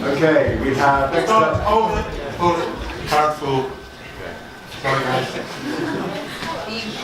Okay, we have next up. Hold it. Careful. Sorry, guys.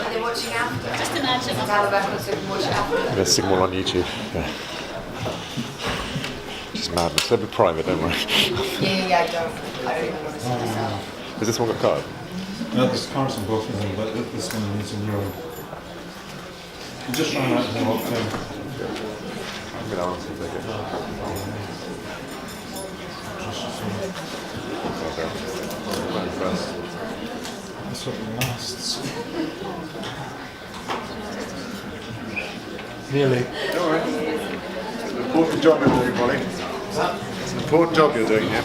Are they watching after? Just imagine. Taliban so you can watch it after. There's Signal on YouTube. Yeah. Just madness. They'll be private, don't worry. Yeah, I don't even want to see myself. Has this one got card? No, there's cards in both of them, but this one needs a euro. I'm just trying out the whole thing. I'm going to answer take it. That's what lasts. Nearly. All right. It's an important job you're doing, Molly. It's an important job you're doing, yeah.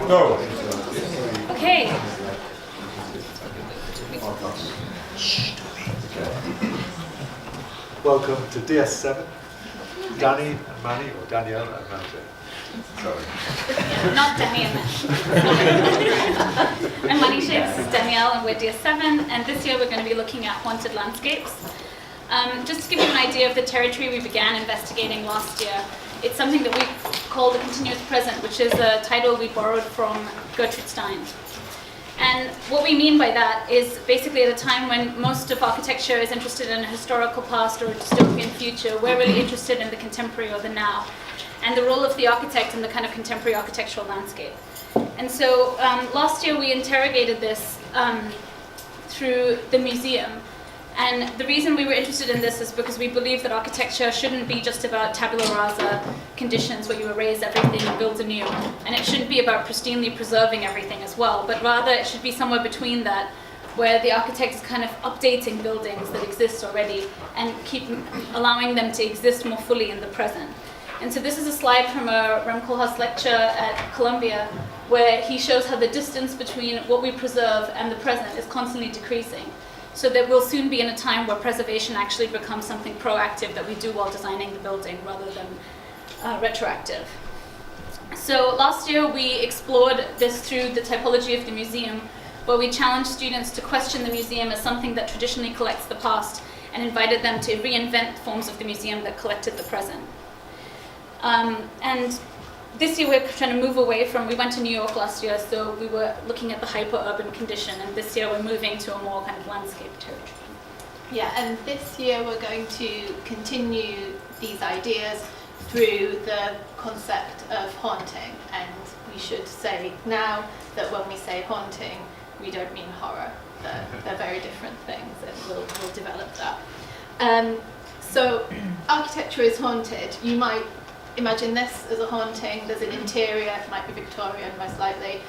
Go. Okay. Welcome to DS7. Danny and Manny, or Danielle and Manijeh. Sorry. Not Danielle. I'm Manijeh, this is Danielle, and we're DS7, and this year we're going to be looking at haunted landscapes. Just to give you an idea of the territory we began investigating last year, it's something that we call the continuous present, which is a title we borrowed from Gertrude Stein. And what we mean by that is basically at a time when most of architecture is interested in a historical past or a dystopian future, we're really interested in the contemporary or the now, and the role of the architect in the kind of contemporary architectural landscape. And so last year we interrogated this through the museum. And the reason we were interested in this is because we believe that architecture shouldn't be just about tabula rasa conditions where you erase everything and build anew. And it shouldn't be about pristinely preserving everything as well, but rather it should be somewhere between that, where the architect is kind of updating buildings that exist already and keep allowing them to exist more fully in the present. And so this is a slide from a Rem Koolhaas lecture at Columbia, where he shows how the distance between what we preserve and the present is constantly decreasing. So that we'll soon be in a time where preservation actually becomes something proactive that we do while designing the building rather than retroactive. So last year we explored this through the typology of the museum, where we challenged students to question the museum as something that traditionally collects the past and invited them to reinvent forms of the museum that collected the present. And this year we're trying to move away from, we went to New York last year, so we were looking at the hyper-urban condition, and this year we're moving to a more kind of landscape territory. Yeah, and this year we're going to continue these ideas through the concept of haunting, and we should say now that when we say haunting, we don't mean horror. They're very different things, and we'll develop that. So architecture is haunted. You might imagine this as a haunting. There's an interior, it might be Victorian most likely.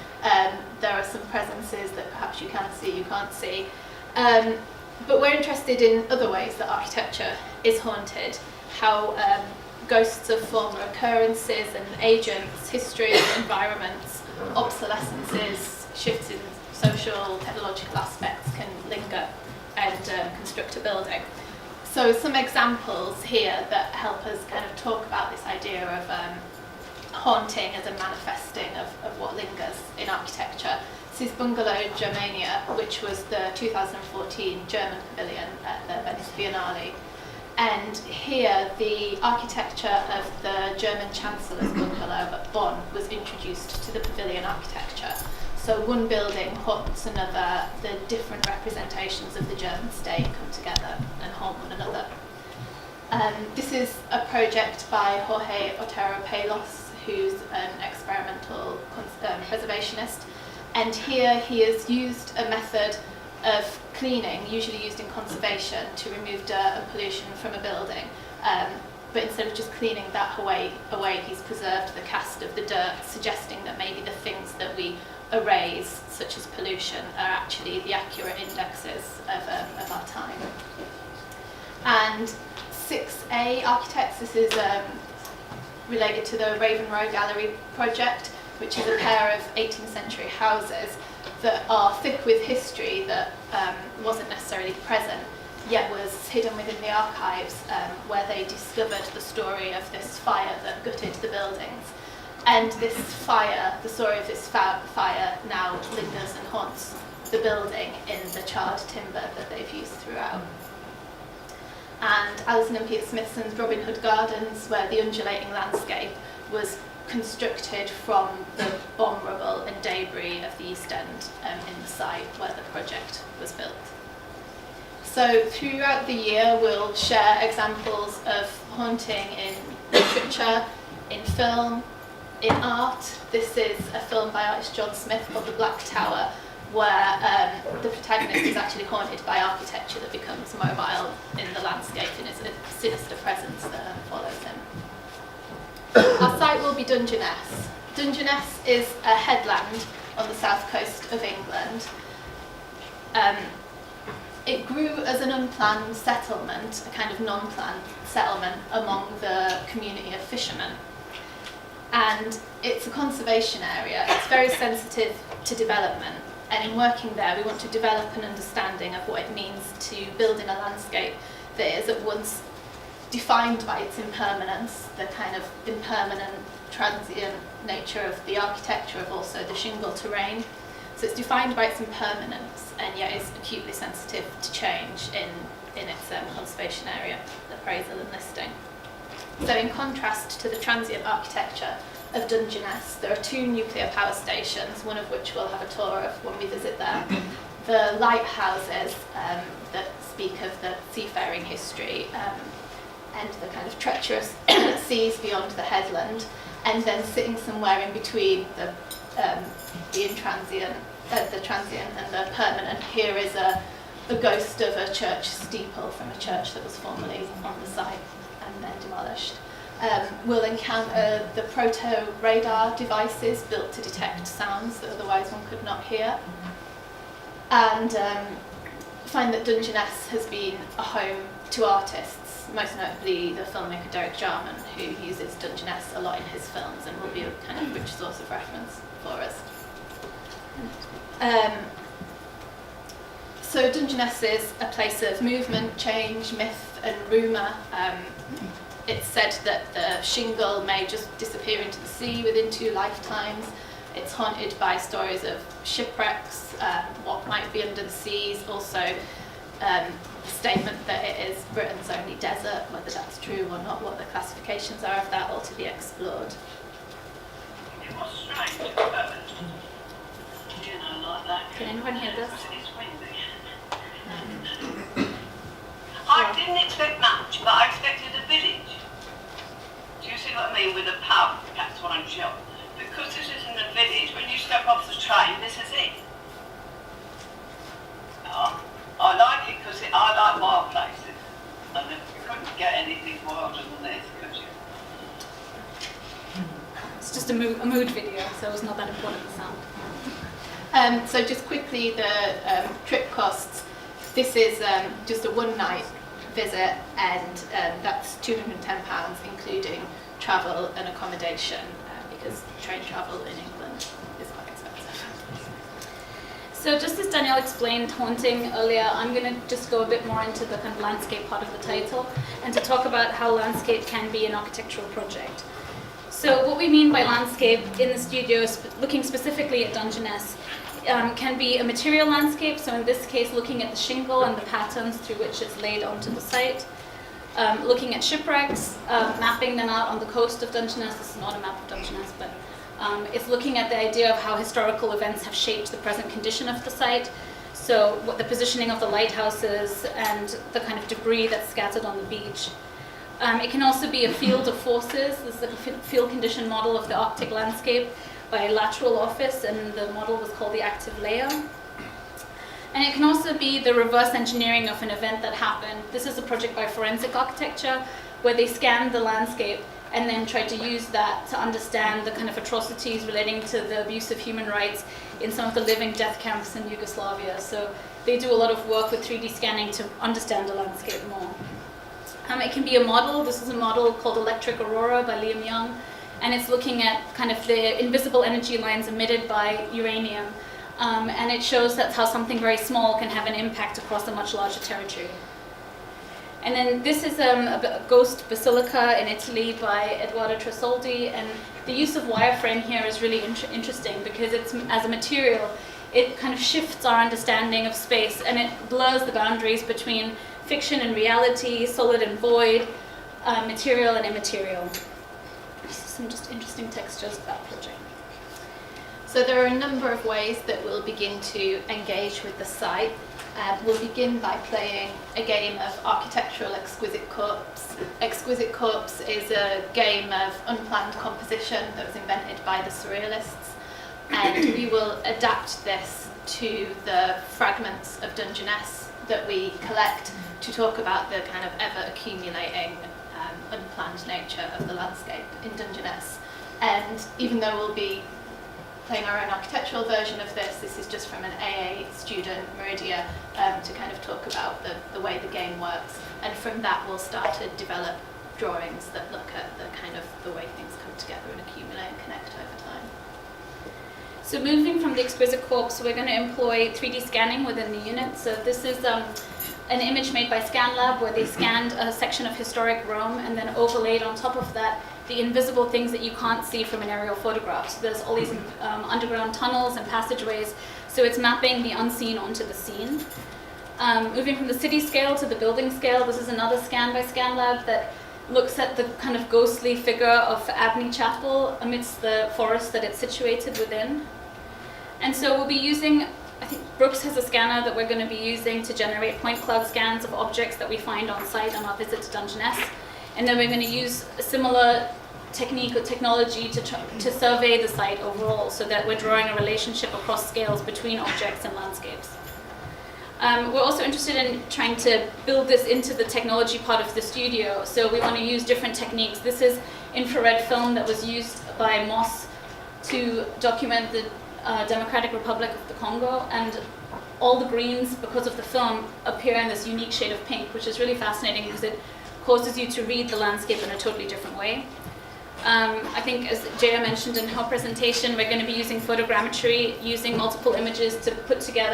There are some presences that perhaps you can see, you can't see. But we're interested in other ways that architecture is haunted, how ghosts of former occurrences and agents, histories, environments, obsolescences, shifts in social, technological aspects can linger and construct a building. So some examples here that help us kind of talk about this idea of haunting as a manifesting of what lingers in architecture. This is Bungalow Germania, which was the 2014 German pavilion at the Venice Biennale. And here the architecture of the German Chancellor's bungalow at Bonn was introduced to the pavilion architecture. So one building haunts another, the different representations of the German state come together and haunt one another. This is a project by Jorge Otero Palos, who's an experimental preservationist. And here he has used a method of cleaning, usually used in conservation, to remove dirt and pollution from a building. But instead of just cleaning that away, he's preserved the cast of the dirt, suggesting that maybe the things that we erase, such as pollution, are actually the accurate indexes of our time. And 6A Architects, this is related to the Raven Row Gallery project. which is a pair of 18th century houses that are thick with history that wasn't necessarily present, yet was hidden within the archives, where they discovered the story of this fire that gutted the buildings. And this fire, the story of this fire now lingers and haunts the building in the charred timber that they've used throughout. And Alison and Peter Smithson's Robin Hood Gardens, where the undulating landscape was constructed from the bomb rubble and debris of the East End in the site where the project was built. So throughout the year we'll share examples of haunting in literature, in film, in art. This is a film by artist John Smith called The Black Tower, where the protagonist is actually haunted by architecture that becomes mobile in the landscape and is a sinister presence that follows him. Our site will be Dungeness. Dungeness is a headland on the south coast of England. It grew as an unplanned settlement, a kind of non-planned settlement among the community of fishermen. And it's a conservation area. It's very sensitive to development. And in working there, we want to develop an understanding of what it means to build in a landscape that is at once defined by its impermanence, the kind of impermanent, transient nature of the architecture, of also the shingle terrain. So it's defined by its impermanence, and yet is acutely sensitive to change in its conservation area, appraisal and listing. So in contrast to the transient architecture of Dungeness, there are 2 nuclear power stations, one of which we'll have a tour of when we visit there. The lighthouses that speak of the seafaring history and the kind of treacherous seas beyond the headland, and then sitting somewhere in between the transient and the permanent. Here is a ghost of a church steeple from a church that was formerly on the site and then demolished. We'll encounter the proto-radar devices built to detect sounds that otherwise one could not hear, and find that Dungeness has been a home to artists, most notably the filmmaker Derek Jarman, who uses Dungeness a lot in his films and will be a kind of rich source of reference for us. So Dungeness is a place of movement, change, myth and rumour. It's said that the shingle may just disappear into the sea within 2 lifetimes. It's haunted by stories of shipwrecks, what might be under the seas, also the statement that it is Britain's only desert, whether that's true or not, what the classifications are of that, all to be explored. It was strange, like that. Can anyone hear this? It's windy. I didn't expect much, but I expected a village. Do you see what I mean? With a pub, perhaps one shop. Because this isn't a village, when you step off the train, this is it. I like it because I like wild places. And you couldn't get anything wilder than this, could you? It's just a mood video, so it's not that important, the sound. So just quickly, the trip costs. This is just a one-night visit, and that's £210, including travel and accommodation, because train travel in England is quite expensive. So just as Danielle explained haunting earlier, I'm going to just go a bit more into the kind of landscape part of the title and to talk about how landscape can be an architectural project. So what we mean by landscape in the studio, looking specifically at Dungeness, can be a material landscape, so in this case looking at the shingle and the patterns through which it's laid onto the site. Looking at shipwrecks, mapping them out on the coast of Dungeness. This is not a map of Dungeness, but it's looking at the idea of how historical events have shaped the present condition of the site. So what the positioning of the lighthouses and the kind of debris that's scattered on the beach. It can also be a field of forces. This is a field condition model of the Arctic landscape by Lateral Office, and the model was called the active layer. And it can also be the reverse engineering of an event that happened. This is a project by Forensic Architecture, where they scanned the landscape and then tried to use that to understand the kind of atrocities relating to the abuse of human rights in some of the living death camps in Yugoslavia. So they do a lot of work with 3D scanning to understand the landscape more. It can be a model. This is a model called Electric Aurora by Liam Young. and it's looking at kind of the invisible energy lines emitted by uranium, and it shows that how something very small can have an impact across a much larger territory. And then this is a ghost basilica in Italy by Edoardo Tresoldi, and the use of wireframe here is really interesting because it's, as a material, it kind of shifts our understanding of space, and it blurs the boundaries between fiction and reality, solid and void, material and immaterial. Some just interesting textures of that project. So there are a number of ways that we'll begin to engage with the site. We'll begin by playing a game of architectural exquisite corpse. Exquisite corpse is a game of unplanned composition that was invented by the Surrealists, and we will adapt this to the fragments of Dungeness that we collect to talk about the kind of ever accumulating unplanned nature of the landscape in Dungeness. And even though we'll be playing our own architectural version of this, this is just from an AA student, Meridia, to kind of talk about the way the game works. And from that we'll start to develop drawings that look at the kind of the way things come together and accumulate and connect over time. So moving from the exquisite corpse, we're going to employ 3D scanning within the unit. So this is an image made by ScanLab where they scanned a section of historic Rome and then overlaid on top of that the invisible things that you can't see from an aerial photograph. So there's all these underground tunnels and passageways, so it's mapping the unseen onto the scene. Moving from the city scale to the building scale, this is another scan by ScanLab that looks at the kind of ghostly figure of Abney Chapel amidst the forest that it's situated within. And so we'll be using, I think Brooks has a scanner that we're going to be using to generate point cloud scans of objects that we find on site on our visit to Dungeness. And then we're going to use a similar technique or technology to survey the site overall, so that we're drawing a relationship across scales between objects and landscapes. We're also interested in trying to build this into the technology part of the studio, so we want to use different techniques. This is infrared film that was used by Moss to document the Democratic Republic of the Congo, and all the greens, because of the film, appear in this unique shade of pink, which is really fascinating because it causes you to read the landscape in a totally different way. I think, as Jaya mentioned in her presentation, we're going to be using photogrammetry, using multiple images to put together